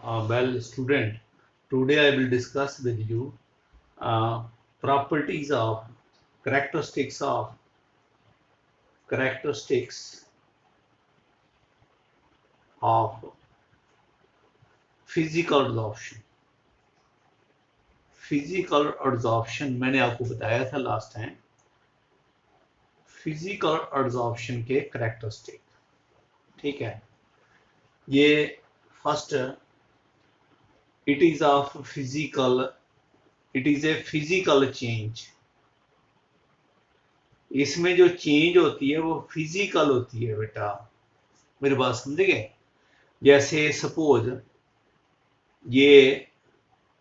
Well, student, today I will discuss with you uh, properties of characteristics of characteristics of physical absorption. Physical absorption मैंने आपको बताया था last time. Physical absorption के characteristic, ठीक है। ये first, it is of physical, it is a physical change. इसमें जो चेंज होती है वो फिजिकल होती है बेटा, मेरी बात समझ गए। जैसे सपोज ये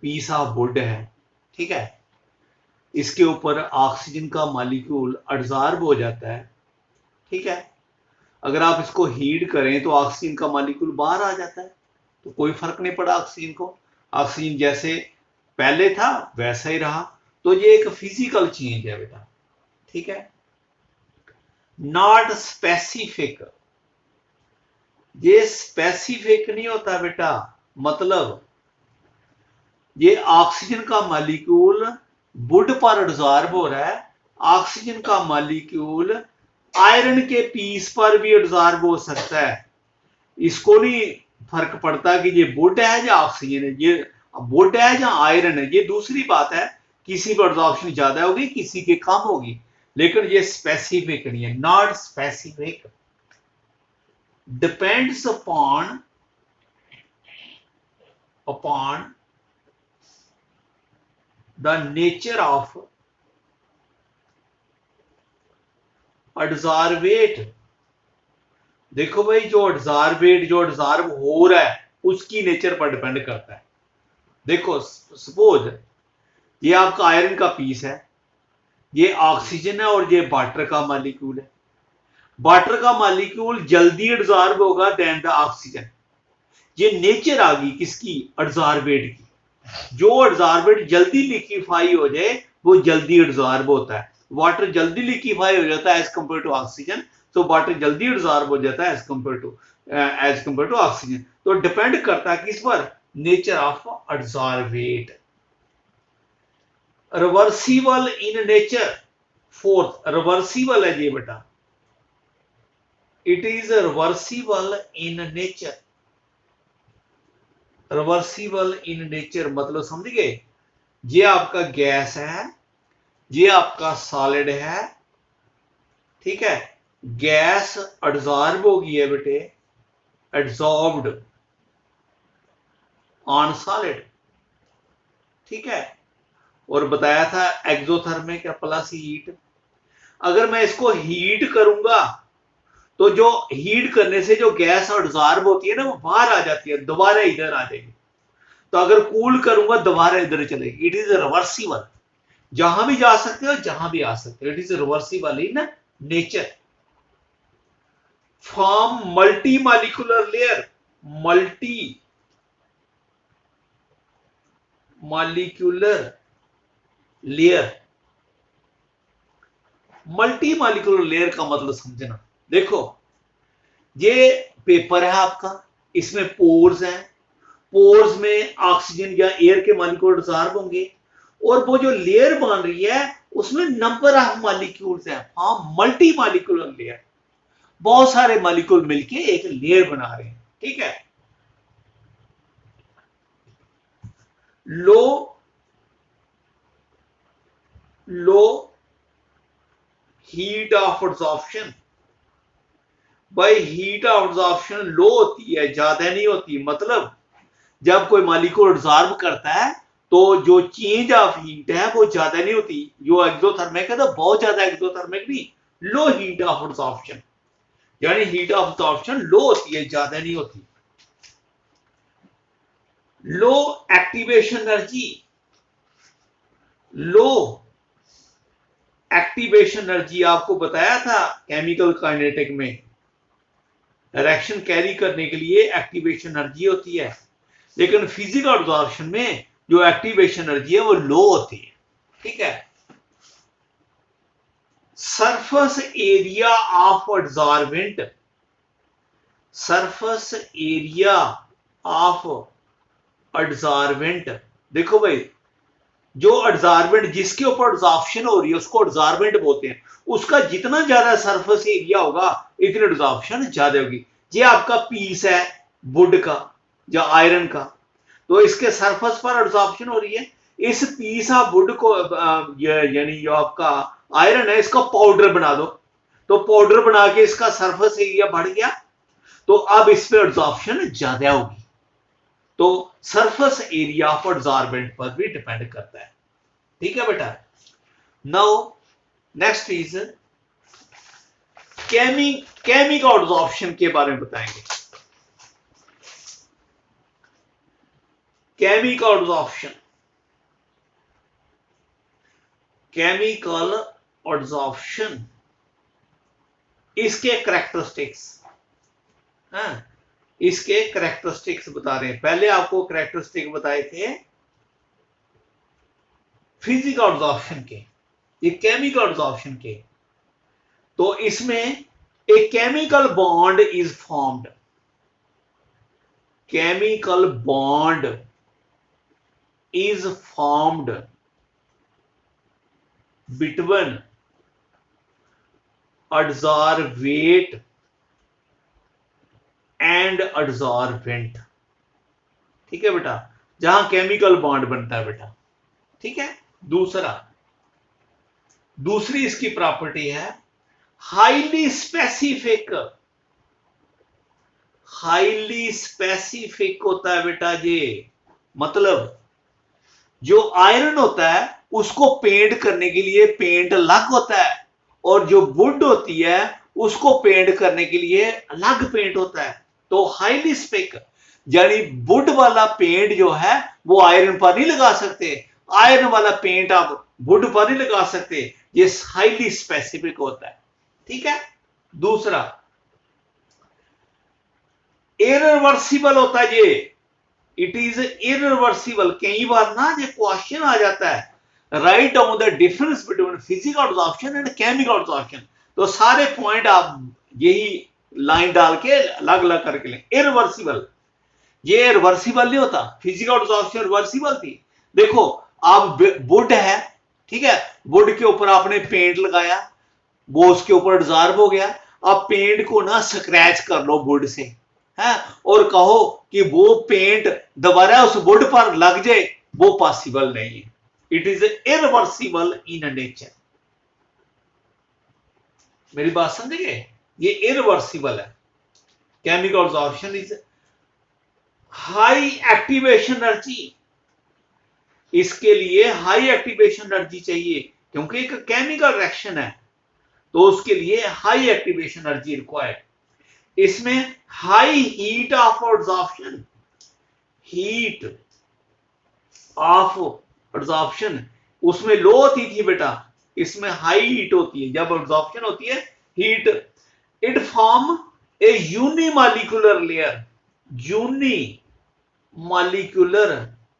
पीस ऑफ वुड है, ठीक है। इसके ऊपर ऑक्सीजन का मॉलिक्यूल अब्जॉर्ब हो जाता है, ठीक है। अगर आप इसको हीट करें तो ऑक्सीजन का मॉलिक्यूल बाहर आ जाता है, तो कोई फर्क नहीं पड़ा ऑक्सीजन को। ऑक्सीजन जैसे पहले था वैसा ही रहा। तो ये एक फिजिकल चेंज है बेटा, ठीक है। नॉट स्पेसिफिक, ये स्पेसिफिक नहीं होता बेटा। मतलब ये ऑक्सीजन का मॉलिक्यूल वुड पर एब्जॉर्ब हो रहा है, ऑक्सीजन का मॉलिक्यूल आयरन के पीस पर भी एब्जॉर्ब हो सकता है। इसको नहीं फर्क पड़ता कि ये वुड है या ऑक्सीजन है, ये वुड है या आयरन है। ये दूसरी बात है, किसी पर एब्जॉर्प्शन ज्यादा होगी, किसी के कम होगी, लेकिन ये स्पेसिफिक नहीं है। Not specific, depends upon the nature of adsorbate। देखो भाई, जो adsorbate, जो adsorb हो रहा है उसकी नेचर पर डिपेंड करता है। देखो सपोज ये आपका आयरन का पीस है, ये ऑक्सीजन है और ये वाटर का मॉलिक्यूल है। वाटर का मॉलिक्यूल जल्दी एब्जॉर्ब होगा देन द ऑक्सीजन। ये नेचर आ गई किसकी? एब्जॉर्बेट की। जो एब्जॉर्बेट जल्दी लिक्विफाई हो जाए वो जल्दी एब्जॉर्ब होता है। वाटर जल्दी लिक्विफाई हो जाता है एज कंपेयर टू ऑक्सीजन, तो वाटर जल्दी एब्जॉर्ब हो जाता है एज कंपेयर टू ऑक्सीजन। तो डिपेंड करता है किस पर? Nature of absorbent. Reversible in nature, fourth reversible है ये बेटा, it is reversible in nature. Reversible in nature मतलब समझ गए? ये आपका गैस है, ये आपका सॉलिड है, ठीक है। गैस एब्जॉर्ब हो गई है बेटे, एब्जॉर्ब्ड ऑन सॉलिड, ठीक है। और बताया था एक्सोथर्मिक प्लस हीट। अगर मैं इसको हीट करूंगा तो जो हीट करने से जो गैस एब्जॉर्ब होती है ना वो बाहर आ जाती है, दोबारा इधर आ जाएगी। तो अगर कूल करूंगा दोबारा इधर चलेगी। इट इज रिवर्सिबल, जहां भी जा सकते हो जहां भी आ सकते हो। It is reversible in nature. Form multi molecular layer, multi molecular layer. Multi molecular layer का मतलब समझना। देखो ये पेपर है आपका, इसमें पोर्स हैं, पोर्स में ऑक्सीजन या एयर के मॉलिक्यूल एब्जॉर्ब होंगे, और वो जो लेयर बन रही है उसमें नंबर ऑफ मॉलिक्यूल्स हैं। हाँ, मल्टी मॉलिक्यूलर लेयर, बहुत सारे मॉलिक्यूल मिलके एक लेयर बना रहे हैं, ठीक है। लो लो हीट ऑफ एब्जॉर्प्शन, भाई हीट ऑफ एब्जॉर्प्शन लो होती है, ज्यादा नहीं होती। मतलब जब कोई मॉलिक्यूल एब्जॉर्ब करता है तो जो चेंज ऑफ हीट है वो ज्यादा नहीं होती। जो एक्सोथर्मिक है तो बहुत ज्यादा एक्सोथर्मिक नहीं, लो हीट ऑफ एब्जॉर्प्शन, यानी हीट ऑफ एब्जॉर्प्शन लो होती है, ज्यादा नहीं होती। लो एक्टिवेशन एनर्जी, लो एक्टिवेशन एनर्जी आपको बताया था केमिकल काइनेटिक में, रिएक्शन कैरी करने के लिए एक्टिवेशन एनर्जी होती है। लेकिन फिजिकल एब्जॉर्प्शन में जो एक्टिवेशन एनर्जी है वो लो होती है, ठीक है। Surface area of absorbent, surface area of adsorbent, देखो भाई, जो एडजॉर्बेंट जिसके ऊपर एडजॉर्प्शन हो रही है उसको एडजॉर्बेंट बोलते हैं। उसका जितना ज्यादा सरफेस एरिया होगा इतनी एडजॉर्प्शन ज्यादा होगी। ये आपका पीस है वुड का या आयरन का, तो इसके सरफेस पर एडजॉर्प्शन हो रही है। इस पीस ऑफ वुड को यानी जो आपका आयरन है इसका पाउडर बना दो, तो पाउडर बना के इसका सरफेस एरिया बढ़ गया, तो अब इस पे एडजॉर्प्शन ज्यादा होगी। तो सरफेस एरिया ऑफ एडजॉर्बेंट पर भी डिपेंड करता है। ठीक है बेटा। Now next is chemical adsorption के बारे में बताएंगे। केमिकल एडजॉर्प्शन, केमिकल एडजॉर्प्शन, इसके करैक्टरिस्टिक्स, हाँ, इसके करैक्टरिस्टिक्स बता रहे हैं। पहले आपको करैक्टरिस्टिक बताए थे फिजिकल एडजॉर्प्शन के, ये केमिकल एडजॉर्प्शन के। तो इसमें a chemical bond is formed, chemical bond is formed between adsorbate and adsorbent। ठीक है बेटा, जहां केमिकल बॉन्ड बनता है बेटा। ठीक है। दूसरी इसकी प्रॉपर्टी है हाईली स्पेसिफिक, हाईली स्पेसिफिक होता है बेटा ये। मतलब जो आयरन होता है उसको पेंट करने के लिए पेंट अलग होता है, और जो वुड होती है उसको पेंट करने के लिए अलग पेंट होता है। तो हाईली स्पेक यानी वुड वाला पेंट जो है वो आयरन पर नहीं लगा सकते, आयरन वाला पेंट आप वुड पर नहीं लगा सकते, ये हाईली स्पेसिफिक होता है। ठीक है। दूसरा इरिवर्सिबल होता है ये, इट इज इरिवर्सिबल। कई बार ना ये क्वेश्चन आ जाता है, write down the difference between physical adsorption and chemical adsorption. तो सारे पॉइंट आप यही लाइन डाल के अलग अलग करके लें। इरिवर्सिबल, ये रिवर्सिबल नहीं होता, फिजिकल एडजॉर्प्शन रिवर्सिबल थी। देखो आप वुड है, ठीक है, वुड के ऊपर आपने पेंट लगाया, वो उसके ऊपर एडजॉर्ब हो गया। अब पेंट को ना स्क्रैच कर लो वुड से, है, और कहो कि वो पेंट दोबारा उस वुड पर लग जाए, वो पॉसिबल नहीं है। It is irreversible in nature. मेरी बात समझ गए, ये इरिवर्सिबल है। Chemical absorption is high activation energy, इसके लिए हाई एक्टिवेशन एनर्जी चाहिए क्योंकि एक केमिकल रिएक्शन है, तो उसके लिए हाई एक्टिवेशन एनर्जी रिक्वायर्ड। इसमें high heat of absorption, heat of absorption उसमें लो होती थी बेटा, इसमें हाई हीट होती है। जब एब्जॉर्प्शन होती है heat, it form a unimolecular layer, uni molecular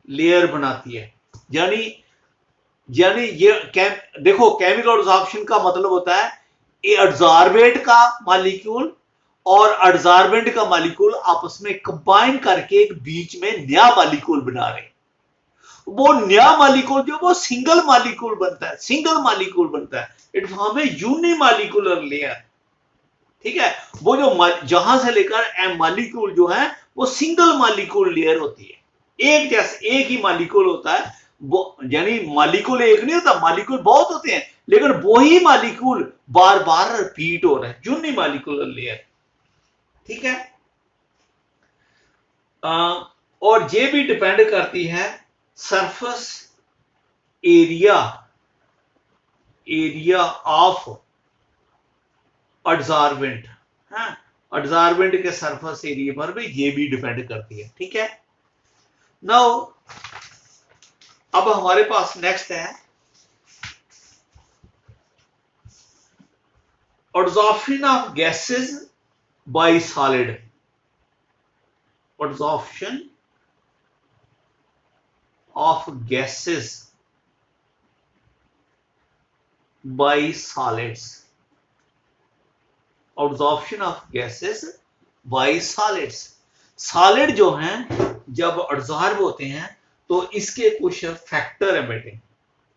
layer बनाती है। यानी यानी ये देखो केमिकल एब्जॉर्प्शन का मतलब होता है एडजॉर्बेंट का मॉलिक्यूल और एडजॉर्बेंट का मॉलिक्यूल आपस में कंबाइन करके एक बीच में नया मॉलिक्यूल बना रहे हैं। वो नया मॉलिक्यूल जो वो सिंगल मॉलिक्यूल बनता है, सिंगल मॉलिक्यूल बनता है, it form a unimolecular layer. ठीक है। वो जो जहां से लेकर मॉलिक्यूल जो है वो सिंगल मॉलिक्यूल लेयर होती है, एक जैसे एक ही मॉलिक्यूल होता है वो, यानी मॉलिक्यूल एक नहीं होता, मॉलिक्यूल बहुत होते हैं, लेकिन वही मॉलिक्यूल बार बार रिपीट हो रहा है, यूनिमॉलिक्यूलर लेयर। ठीक है। और ये भी डिपेंड करती है surface area, area of adsorbent, हाँ, एडजॉर्बेंट के सरफेस एरिया पर भी ये भी डिपेंड करती है। ठीक है। नाउ अब हमारे पास नेक्स्ट है absorption of gases bye solid, absorption of gases bye solids, absorption of gases bye solids. Solid जो हैं जब अब्जॉर्ब होते हैं तो इसके कुछ फैक्टर हैं बेटे।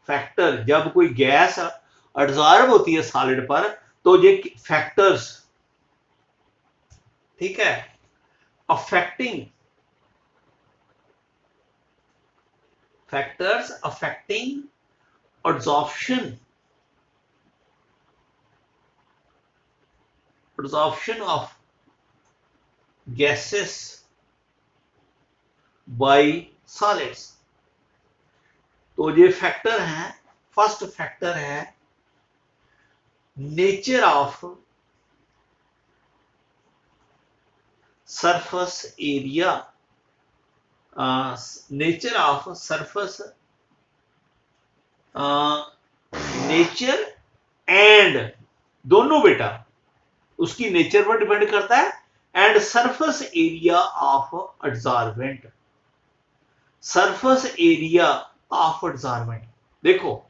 फैक्टर, जब कोई गैस अब्जॉर्ब होती है सॉलिड पर तो ये फैक्टर्स, ठीक है, affecting factors affecting absorption of gases by solids। तो ये फैक्टर हैं, फर्स्ट फैक्टर है nature of surface area, nature of surface, nature and, दोनों बेटा, उसकी नेचर पर डिपेंड करता है, and surface area of absorbent, surface area of absorbent. देखो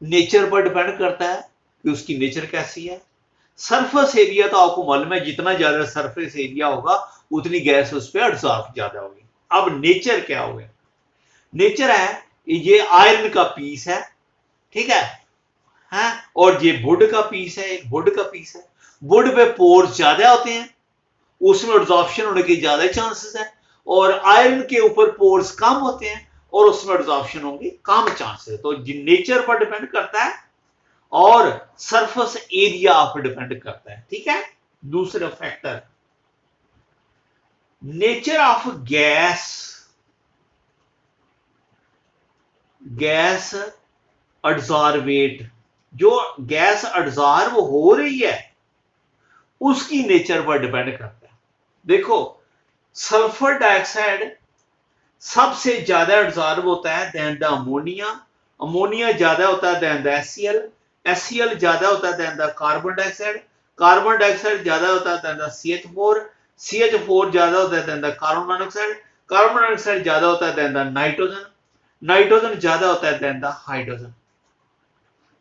नेचर पर डिपेंड करता है कि उसकी नेचर कैसी है। सरफेस एरिया तो आपको मालूम है, जितना ज्यादा सरफेस एरिया होगा उतनी गैस उस पर एब्जॉर्ब ज्यादा होगी। अब नेचर क्या होगा? नेचर है ये आयरन का पीस है, ठीक है, और ये वुड का पीस है, एक वुड का पीस है। वुड पे पोर्स ज्यादा होते हैं, उसमें एब्जॉर्प्शन होने के ज्यादा चांसेस है, और आयरन के ऊपर पोर्स कम होते हैं और उसमें एब्जॉर्प्शन होंगे कम चांसेस। तो नेचर पर डिपेंड करता है और सरफेस एरिया पर डिपेंड करता है, ठीक है। दूसरा factor nature of gas, gas absorbent, जो गैस एब्जॉर्ब हो रही है उसकी नेचर पर डिपेंड करता है। देखो सल्फर डाइऑक्साइड सबसे ज्यादा एब्जॉर्ब होता है देन द अमोनिया, अमोनिया ज्यादा होता है देन द एचसीएल, एचसीएल ज्यादा होता है than the carbon dioxide, carbon dioxide ज्यादा होता है देन द CH4, CH4 ज्यादा होता है than the carbon monoxide, carbon monoxide ज्यादा होता है देन द नाइट्रोजन, नाइट्रोजन ज्यादा होता है देन द हाइड्रोजन।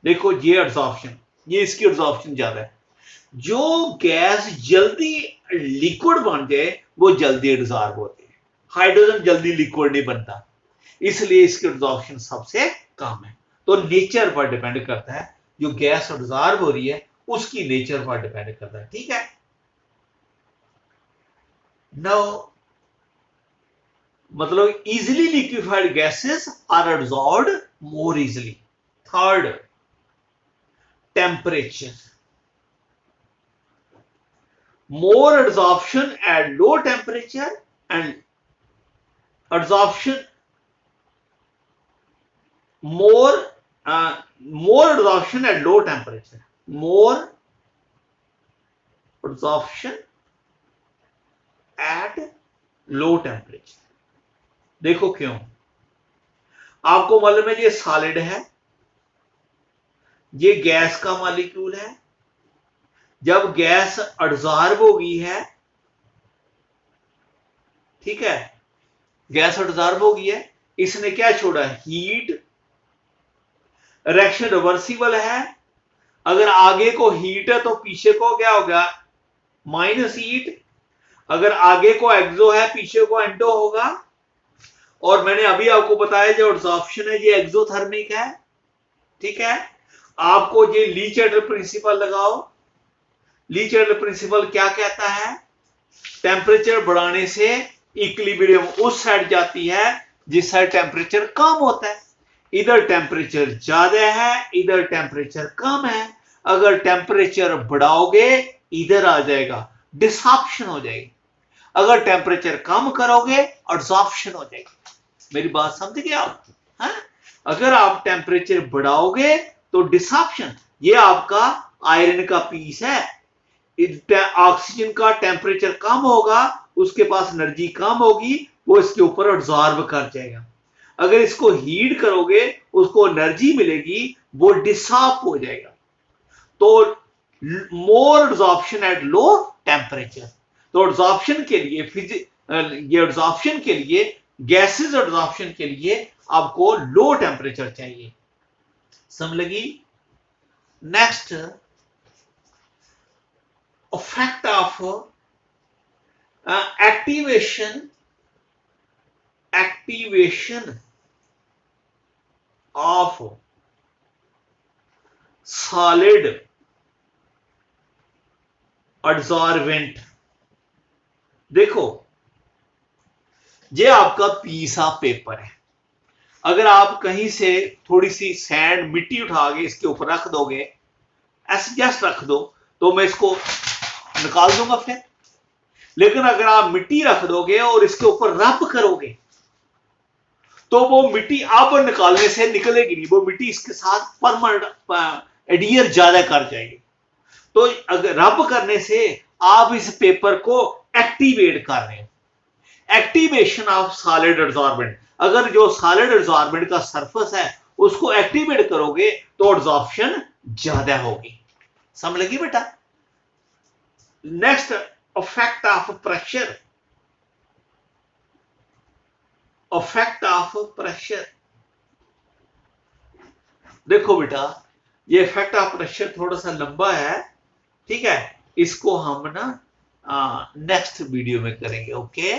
देखो ये एब्जॉर्प्शन, ये इसकी एब्जॉर्प्शन ज्यादा है। जो गैस जल्दी लिक्विड बन जाए वो जल्दी एब्जॉर्ब होते हैं, हाइड्रोजन जल्दी लिक्विड नहीं बनता, इसलिए इसकी एब्जॉर्प्शन सबसे कम है। तो नेचर पर डिपेंड करता है, जो गैस एब्जॉर्ब हो रही है उसकी नेचर पर डिपेंड करता है, ठीक है। नाउ मतलब easily liquefied gases are absorbed more easily. Third temperature, more absorption at low temperature and absorption more absorption at low temperature, more absorption at low temperature। देखो क्यों, आपको मालूम है ये सॉलिड है, ये गैस का मॉलिक्यूल है, जब गैस एब्जॉर्ब हो गई है, ठीक है, गैस एब्जॉर्ब हो गई है, इसने क्या छोड़ा? हीट। रिएक्शन रिवर्सिबल है, अगर आगे को हीट है तो पीछे को क्या होगा? Minus heat. अगर आगे को एक्सो है पीछे को एंटो होगा। और मैंने अभी आपको बताया जो एब्जॉर्प्शन है ये एक्सोथर्मिक है, ठीक है। आपको ये ली चैडल प्रिंसिपल लगाओ। ली चैडल प्रिंसिपल क्या कहता है? टेम्परेचर बढ़ाने से इक्विलिब्रियम उस साइड जाती है जिस साइड टेम्परेचर कम होता है। इधर टेम्परेचर ज्यादा है, इधर टेम्परेचर कम है। अगर टेम्परेचर बढ़ाओगे इधर आ जाएगा, डिसॉर्प्शन हो जाएगी। अगर टेम्परेचर कम करोगे एब्जॉर्प्शन हो जाएगी। मेरी बात समझ गए आप? अगर आप टेम्परेचर बढ़ाओगे तो डिसॉर्प्शन। ये आपका आयरन का पीस है, ऑक्सीजन का टेम्परेचर कम होगा, उसके पास एनर्जी कम होगी, वो इसके ऊपर एब्जॉर्ब कर जाएगा। अगर इसको हीट करोगे उसको एनर्जी मिलेगी, वो डिसॉर्ब हो जाएगा। तो मोर एब्जॉर्प्शन एट लो टेम्परेचर। तो एब्जॉर्प्शन के लिए ये एब्जॉर्प्शन के लिए, गैसेस एब्जॉर्प्शन के लिए आपको लो टेम्परेचर चाहिए। समझ लगी? Next, effect of activation of solid adsorbent. देखो ये आपका पीसा पेपर है, अगर आप कहीं से थोड़ी सी सैंड मिट्टी उठा के इसके ऊपर रख दोगे, ऐसे जस्ट रख दो, तो मैं इसको निकाल दूंगा फिर। लेकिन अगर आप मिट्टी रख दोगे और इसके ऊपर रब करोगे तो वो मिट्टी अब निकालने से निकलेगी नहीं, वो मिट्टी इसके साथ परमानेंट एडियर ज्यादा कर जाएगी। तो अगर रब करने से आप इस पेपर को एक्टिवेट कर रहे हैं, एक्टिवेशन ऑफ सॉलिड एडसॉर्बेंट। अगर जो सॉलिड एडसॉर्बेंट का सरफेस है उसको एक्टिवेट करोगे तो एडसॉर्प्शन ज्यादा होगी। समझ लगी बेटा? Next, effect of pressure. Effect of pressure, देखो बेटा ये इफेक्ट ऑफ प्रेशर थोड़ा सा लंबा है, ठीक है, इसको हम ना नेक्स्ट वीडियो में करेंगे। ओके।